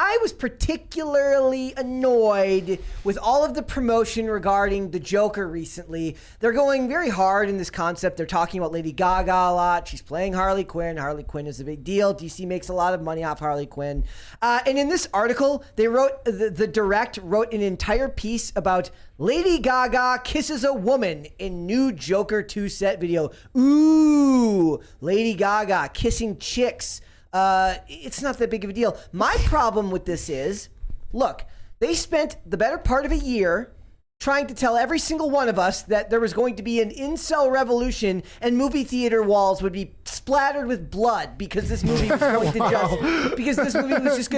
I was particularly annoyed with all of the promotion regarding the Joker recently. They're going very hard in this concept. They're talking about Lady Gaga a lot. She's playing Harley Quinn. Harley Quinn is a big deal. DC makes a lot of money off Harley Quinn. And in this article, they wrote, the Direct wrote an entire piece about Lady Gaga kisses a woman in new Joker 2 set video. Ooh, Lady Gaga kissing chicks. It's not that big of a deal. My problem with this is, look, they spent the better part of a year trying to tell every single one of us that there was going to be an incel revolution and movie theater walls would be splattered with blood because this movie was going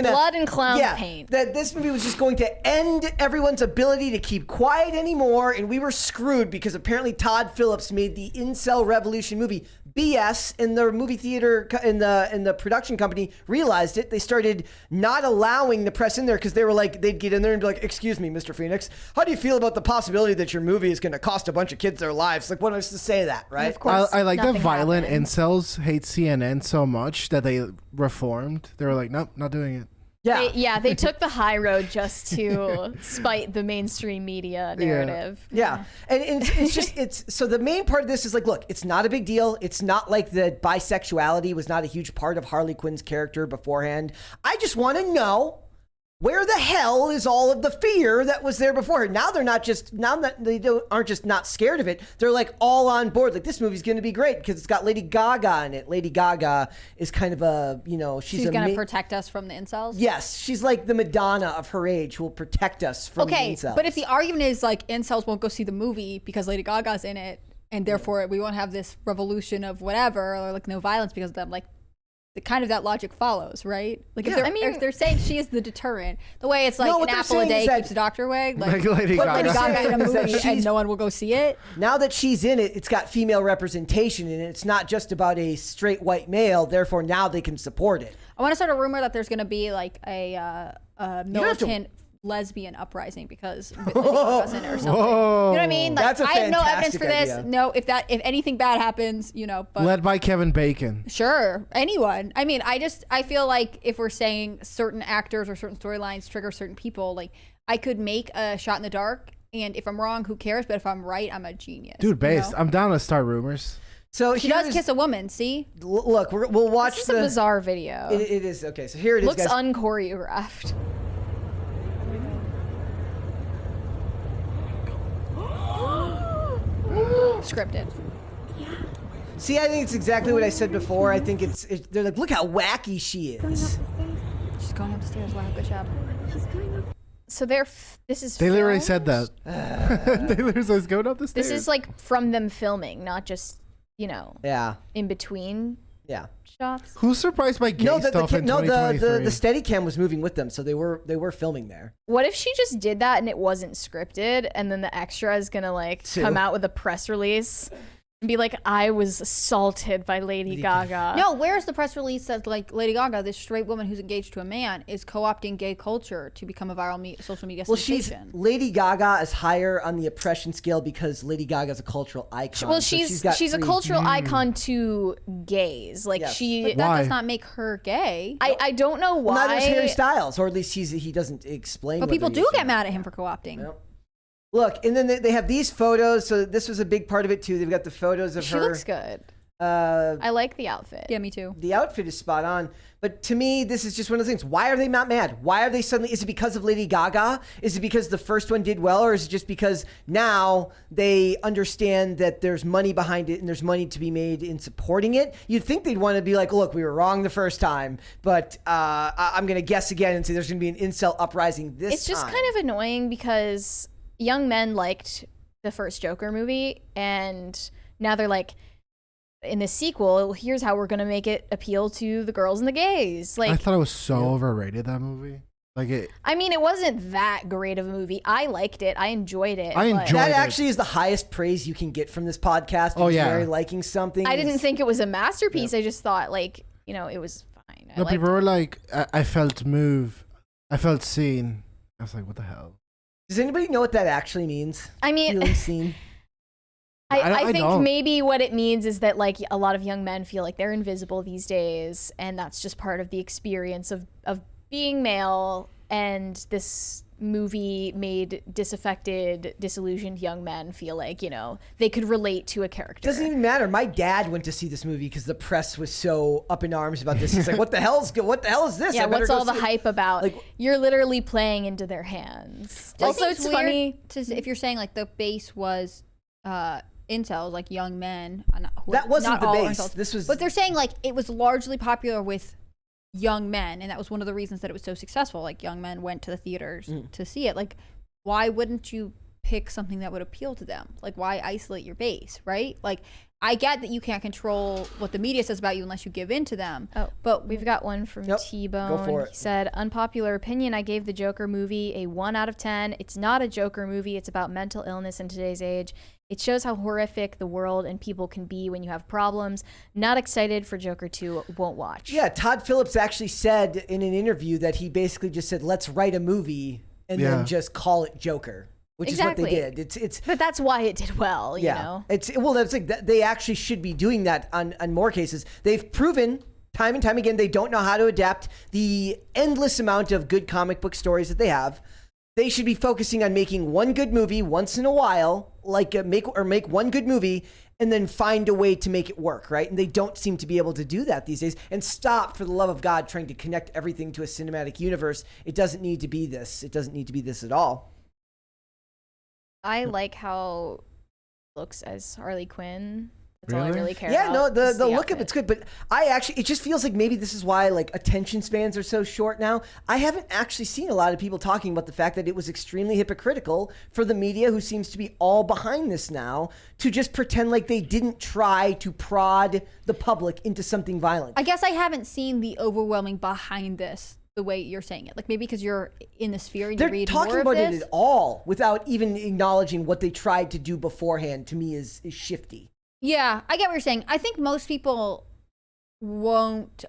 to blood and clown paint. That this movie was just going to end everyone's ability to keep quiet anymore, and we were screwed because apparently Todd Phillips made the incel revolution movie. BS, in the movie theater, in the production company realized it. They started not allowing the press in there because they were like, they'd get in there and be like, excuse me, Mr. Phoenix, how do you feel about the possibility that your movie is going to cost a bunch of kids their lives? Like, what am I supposed to say that, right? Of course, I like that violent incels hate CNN so much that they reformed. They were like, nope, not doing it. Yeah. They took the high road just to spite the mainstream media narrative. Yeah. And it's so the main part of this is like, look, it's not a big deal. It's not like the bisexuality was not a huge part of Harley Quinn's character beforehand. I just want to know, where the hell is all of the fear that was there before? Now that they aren't just not scared of it, they're like all on board. Like, this movie's going to be great because it's got Lady Gaga in it. Lady Gaga is kind of a, she's going to protect us from the incels? Yes, she's like the Madonna of her age who will protect us from the incels. But if the argument is like incels won't go see the movie because Lady Gaga's in it, and therefore we won't have this revolution of whatever, or like no violence because of them, like, that logic follows, right? Like, if they're saying she is the deterrent, the way it's like an apple a day keeps the doctor away, like Lady Gaga in a movie and no one will go see it. Now that she's in it, it's got female representation in it. It's not just about a straight white male. Therefore, now they can support it. I want to start a rumor that there's going to be like a militant lesbian uprising because Lady Gaga's in it or something. Whoa. You know what I mean? Like, That's a I have no evidence for this. idea. No, if anything bad happens, but led by Kevin Bacon. Sure, anyone. I mean, I feel like if we're saying certain actors or certain storylines trigger certain people, like, I could make a shot in the dark, and if I'm wrong, who cares? But if I'm right, I'm a genius. Dude, I'm down to start rumors. So she does kiss a woman. See, look, we'll watch. This is a bizarre video. It is okay. So here it is. Looks guys. unchoreographed. Scripted. See, I think it's exactly what I said before. I think they're like, look how wacky she is. She's going upstairs. Wow, good job. So this is. They literally said that. They literally said, going up the stairs. This is like from them filming, not just in between. Yeah. Shots. Who's surprised by gay stuff in 2023? the Steadicam was moving with them, so they were filming there. What if she just did that and it wasn't scripted, and then the extra is gonna come out with a press release and be like, I was assaulted by Lady Gaga. No, where's the press release that like Lady Gaga, this straight woman who's engaged to a man, is co-opting gay culture to become a viral social media sensation? Lady Gaga is higher on the oppression scale because Lady Gaga is a cultural icon. Well, she's a cultural icon to gays. Like, yes. But that does not make her gay. I don't know why. Well, neither is Harry Styles, or at least he doesn't explain. But people do get mad at him for co-opting. Yep. Look, and then they have these photos. So this was a big part of it too. They've got the photos of her. She looks good. I like the outfit. Yeah, me too. The outfit is spot on. But to me, this is just one of those things. Why are they not mad? Why are they suddenly? Is it because of Lady Gaga? Is it because the first one did well? Or is it just because now they understand that there's money behind it and there's money to be made in supporting it? You'd think they'd want to be like, look, we were wrong the first time, but I'm going to guess again and say there's going to be an incel uprising this time. It's just kind of annoying because young men liked the first Joker movie, and now they're like, in the sequel, here's how we're gonna make it appeal to the girls and the gays. Like, I thought it was so overrated, that movie. I mean, it wasn't that great of a movie. I liked it. I enjoyed it. That actually is the highest praise you can get from this podcast. Oh, yeah. Very liking something. I didn't think it was a masterpiece. I just thought, like, it was fine. No, people were like, I felt moved. I felt seen. I was like, what the hell? Does anybody know what that actually means? I mean, feeling seen. I think maybe what it means is that, like, a lot of young men feel like they're invisible these days, and that's just part of the experience of being male and this movie made disaffected, disillusioned young men feel like, you know, they could relate to a character. Doesn't even matter. My dad went to see this movie because the press was so up in arms about this. He's like, what the hell is this? Yeah, what's all the hype about? Like, you're literally playing into their hands. Also, it's funny if you're saying like the base was incels, like young men. That wasn't the base. This was. But they're saying like it was largely popular with young men, and that was one of the reasons that it was so successful. Like young men went to the theaters to see it. Like, why wouldn't you pick something that would appeal to them? Like, why isolate your base, right? Like, I get that you can't control what the media says about you unless you give in to them. Oh, but we've got one from T-Bone. Go for it. He said, unpopular opinion, I gave the Joker movie a 1 out of 10. It's not a Joker movie. It's about mental illness in today's age. It shows how horrific the world and people can be when you have problems. Not excited for Joker 2. Won't watch. Yeah, Todd Phillips actually said in an interview that he basically just said, let's write a movie and then just call it Joker. Which is what they did. It's but that's why it did well, you know. That's like they actually should be doing that on more cases. They've proven time and time again they don't know how to adapt the endless amount of good comic book stories that they have. They should be focusing on making one good movie once in a while, like make one good movie and then find a way to make it work, right? And they don't seem to be able to do that these days. And stop, for the love of God, trying to connect everything to a cinematic universe. It doesn't need to be this. It doesn't need to be this at all. I like how it looks as Harley Quinn. That's all I Really? really care Yeah, about. no, is the look outfit. of it's good, but it just feels like maybe this is why like attention spans are so short now. I haven't actually seen a lot of people talking about the fact that it was extremely hypocritical for the media, who seems to be all behind this now, to just pretend like they didn't try to prod the public into something violent. I guess I haven't seen the overwhelming behind this the way you're saying it. Like maybe because you're in the sphere and They're you read talking more about of it this. at all without even acknowledging what they tried to do beforehand. To me, is shifty. Yeah, I get what you're saying. I think most people won't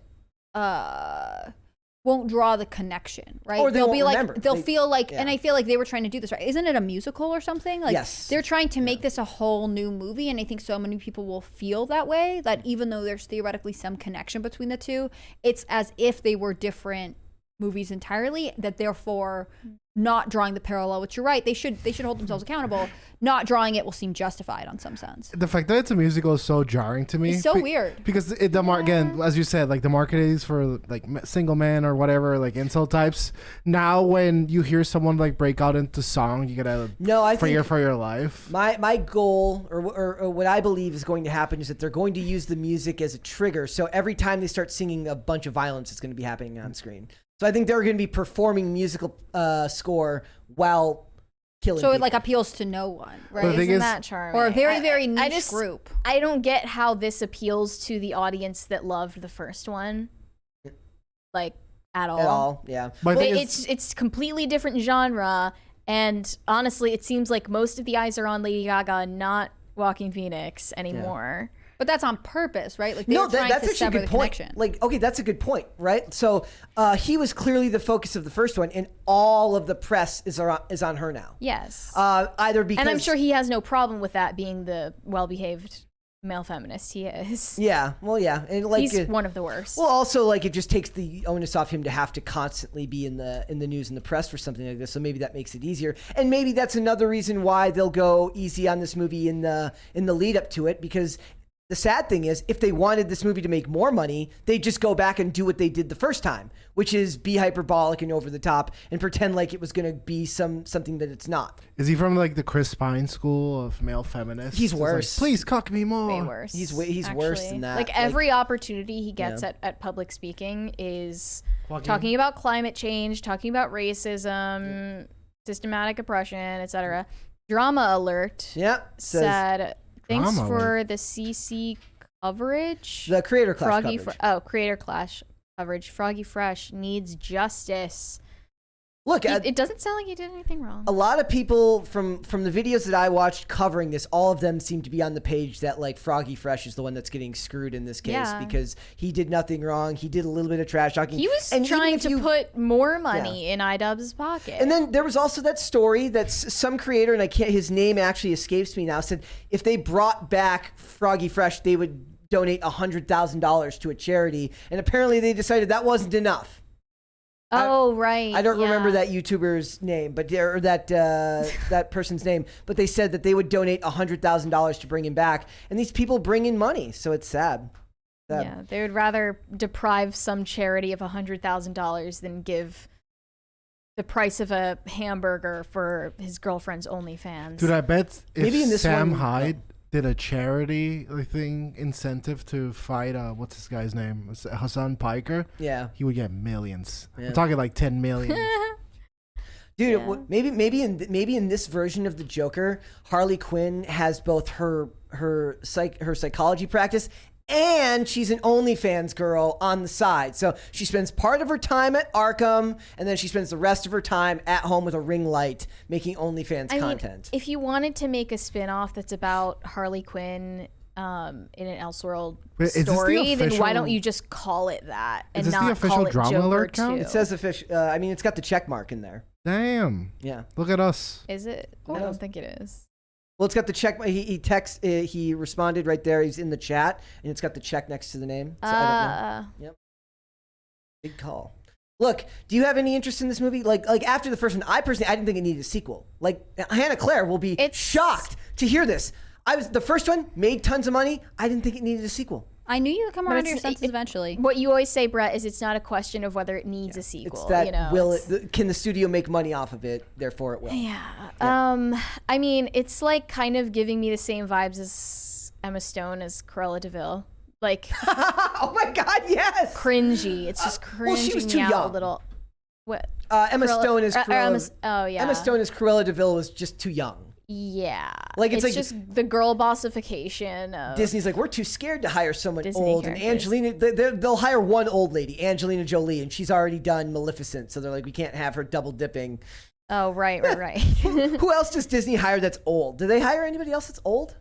draw the connection, right? Or they They'll won't be remember. like, they'll They- feel like, yeah. and I feel like they were trying to do this, right? Isn't it a musical or something? Like, Yes. they're trying to make this a whole new movie, and I think so many people will feel that way, that even though there's theoretically some connection between the two, it's as if they were different movies entirely, that therefore not drawing the parallel, which you're right, they should hold themselves accountable. Not drawing it will seem justified on some sense. The fact that it's a musical is so jarring to me. It's so weird. Because again, as you said, like the marketing is for like single men or whatever, like incel types. Now, when you hear someone like break out into song, you gotta fear for your life. My goal, or what I believe is going to happen, is that they're going to use the music as a trigger. So every time they start singing a bunch of violence, it's going to be happening on screen. So I think they're going to be performing musical score while killing So it people. like appeals to no one, right? The thing Isn't is- that charming? Or a very, very niche I group. I don't get how this appeals to the audience that loved the first one, like at all. At all, yeah. But I think It's completely different genre, and honestly, it seems like most of the eyes are on Lady Gaga, not Joaquin Phoenix anymore. But that's on purpose, right? Like they're No, trying that's to actually a sever good the point. connection. Like, okay, that's a good point, right? So he was clearly the focus of the first one, and all of the press is on her now. Yes. Either because, And I'm sure he has no problem with that, being the well-behaved male feminist he is. Yeah, well, yeah, and like He's one of the worst. Well, also, like, it just takes the onus off him to have to constantly be in the news and the press for something like this. So maybe that makes it easier, and maybe that's another reason why they'll go easy on this movie in the lead up to it. Because the sad thing is, if they wanted this movie to make more money, they'd just go back and do what they did the first time, which is be hyperbolic and over the top and pretend like it was going to be something that it's not. Is he from like the Chris Pine school of male feminists? He's It's worse. Like, please cock me more. Way worse. He's worse actually. than that. Like every opportunity he gets at public speaking is talking about climate change, talking about racism, systematic oppression, etc. Drama Alert Yeah, said, thanks Drama for the CC coverage. the Creator Clash coverage. Creator Clash coverage. Froggy Fresh needs justice. Look, It doesn't sound like he did anything wrong. a lot of people from the videos that I watched covering this, all of them seem to be on the page that like Froggy Fresh is the one that's getting screwed in this case because he did nothing wrong. He did a little bit of trash talking. He was And even trying if to you- put more money in iDubbbz's pocket. And then there was also that story that some creator, and his name actually escapes me now, said if they brought back Froggy Fresh, they would donate $100,000 to a charity. And apparently they decided that wasn't enough. Oh, right. I don't remember that YouTuber's name, but or that person's name. But they said that they would donate $100,000 to bring him back, and these people bring in money, so it's sad. Yeah, they would rather deprive some charity of $100,000 than give the price of a hamburger for his girlfriend's OnlyFans. Dude, I bet if Maybe in this Sam one- Hyde did a charity thing incentive to fight what's this guy's name, Hassan Piker, Yeah. he would get millions. Yeah. I'm talking like 10 million. Dude, Yeah. maybe in this version of the Joker, Harley Quinn has both her psychology practice and she's an OnlyFans girl on the side. So she spends part of her time at Arkham, and then she spends the rest of her time at home with a ring light making OnlyFans content. If you wanted to make a spin-off that's about Harley Quinn in an Elseworld story, then why don't you just call it that and this the not official call it Drama Joker Alert count? 2? It says official. I mean, it's got the check mark in there. Damn. Yeah. Look at us. Is it? I don't think it is. Well, it's got the check. He responded right there. He's in the chat, and it's got the check next to the name. So I don't know. Yep. Big call. Look, do you have any interest in this movie? Like after the first one, I didn't think it needed a sequel. Like Hannah Claire will be shocked to hear this. The first one made tons of money. I didn't think it needed a sequel. I knew you would come around to your senses eventually. What you always say, Brett, is it's not a question of whether it needs a sequel. It's that you know, can the studio make money off of it? Therefore, it will. Yeah. I mean, it's like kind of giving me the same vibes as Emma Stone as Cruella DeVille. Like, oh my God, yes. Cringy. It's just cringing she was too me out young. a little. What? Emma Stone is Cruella. Oh yeah. Emma Stone as Cruella DeVille was just too young. Yeah. Like it's like just the girl bossification of Disney's like, we're too scared to hire someone Disney old. characters. And Angelina, they'll hire one old lady, Angelina Jolie, and she's already done Maleficent. So they're like, we can't have her double dipping. Oh, right. Who else does Disney hire that's old? Do they hire anybody else that's old?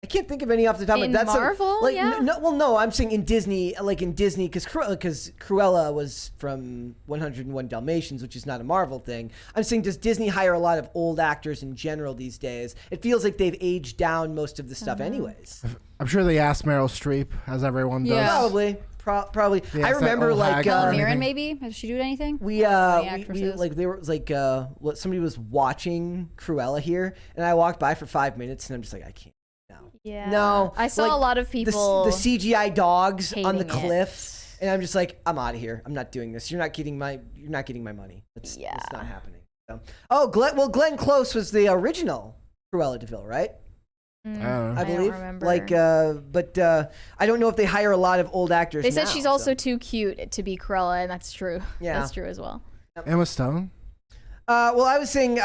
I can't think of any off the top of In my head. That's Marvel, yeah. No, I'm saying in Disney, because Cruella was from 101 Dalmatians, which is not a Marvel thing. I'm saying, does Disney hire a lot of old actors in general these days? It feels like they've aged down most of the stuff anyways. I'm sure they asked Meryl Streep, as everyone does. Yeah. Probably. Yeah, I it's that remember old like hag or Helen anything. Mirren, maybe? Has she do anything? we actresses. like they were like somebody was watching Cruella here, and I walked by for 5 minutes, and I'm just like, I can't. Yeah. No, I saw like, a lot of people. The CGI dogs on the hating cliff, and I'm just like, I'm out of here. I'm not doing this. You're not getting my money. It's not happening. So. Glenn Close was the original Cruella DeVille, right? I don't know. I believe. don't remember. But I don't know if they hire a lot of old actors. They said now, she's also so. too cute to be Cruella, and that's true. Yeah. That's true as well. Emma Stone? Well, I was saying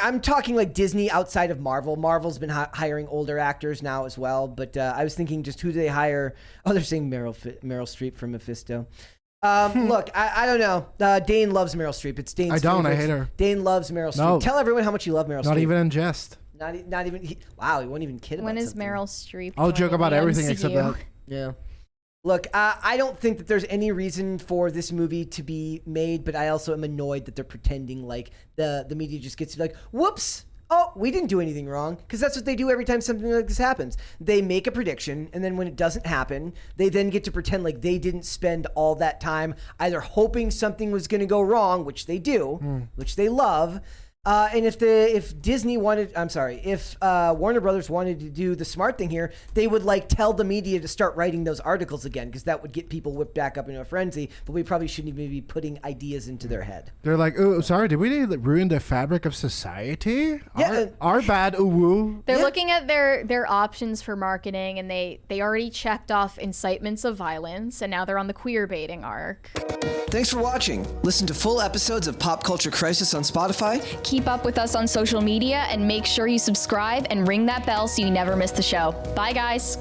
I'm talking like Disney outside of Marvel. Marvel's been hiring older actors now as well, but I was thinking just who do they hire? Oh, they're saying Meryl Streep from Mephisto. Look, I don't know. Dane loves Meryl Streep. It's Dane's I don't. favorite. I hate her. Dane loves Meryl Streep. No. Tell everyone how much you love Meryl Streep. Not even in jest. Not even. Wow, he won't even kid about When is something. Meryl Streep? I'll joke joining about the everything MCU? except that. Yeah. Look, I don't think that there's any reason for this movie to be made, but I also am annoyed that they're pretending like the media just gets to be like, whoops, oh, we didn't do anything wrong. Because that's what they do every time something like this happens. They make a prediction, and then when it doesn't happen, they then get to pretend like they didn't spend all that time either hoping something was going to go wrong, which they do, which they love. And if Warner Brothers wanted to do the smart thing here, they would like tell the media to start writing those articles again, because that would get people whipped back up into a frenzy. But we probably shouldn't even be putting ideas into their head. They're like, oh, sorry, did we ruin the fabric of society? Yeah, Our bad, ooh. They're looking at their options for marketing, and they already checked off incitements of violence, and now they're on the queer baiting arc. Thanks for watching. Listen to full episodes of Pop Culture Crisis on Spotify. Keep up with us on social media and make sure you subscribe and ring that bell so you never miss the show. Bye, guys.